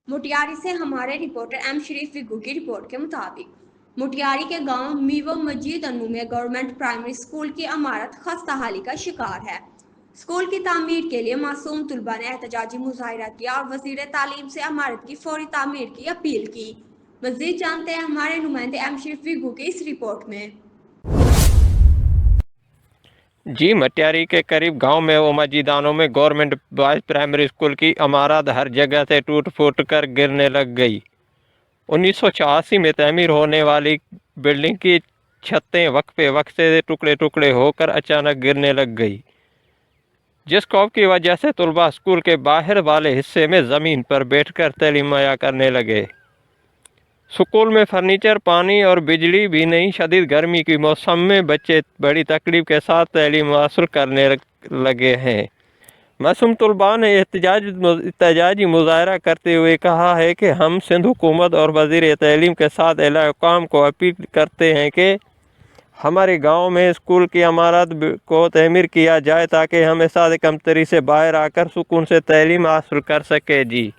मोटियारी से हमारे reporter M शरीफ विगू की रिपोर्ट के मुताबिक मोटियारी के गांव मीवो मजीद अनू में गवर्नमेंट प्राइमरी स्कूल की इमारत खस्ता हाली का शिकार है। स्कूल की तामीर के लिए मासूम तलबा ने एहतजाजी मुजाहरा किया और वजीर तालीम से इमारत की फौरी तामीर की अपील की। मजीद जानते हैं हमारे नुमाइंदे एम शरीफ विगू की इस रिपोर्ट में। जी, मटियारी के करीब गांव में वो मजीदानों में गवर्नमेंट बॉयज प्राइमरी स्कूल की इमारत हर जगह से टूट फूट कर गिरने लग गई। 1986 में तमीर होने वाली बिल्डिंग की छतें वक्फे से टुकड़े टुकड़े होकर अचानक गिरने लग गई, जिस खौफ की वजह से तलबा स्कूल के बाहर वाले हिस्से में ज़मीन पर बैठकर तालीम मुहैया करने लगे। स्कूल में फर्नीचर, पानी और बिजली भी नहीं। शदीद गर्मी की मौसम में बच्चे बड़ी तकलीफ के साथ तालीम हासिल करने लगे हैं। मासूम तलबा ने एहतजाजी मुजाहरा करते हुए कहा है कि हम सिंध हुकूमत और वज़ीर तालीम के साथ अहले हुकाम को अपील करते हैं कि हमारे गांव में स्कूल की इमारत को तमीर किया जाए ताकि हम इस कमतरी से बाहर आकर सुकून से तालीम हासिल कर सकें। जी।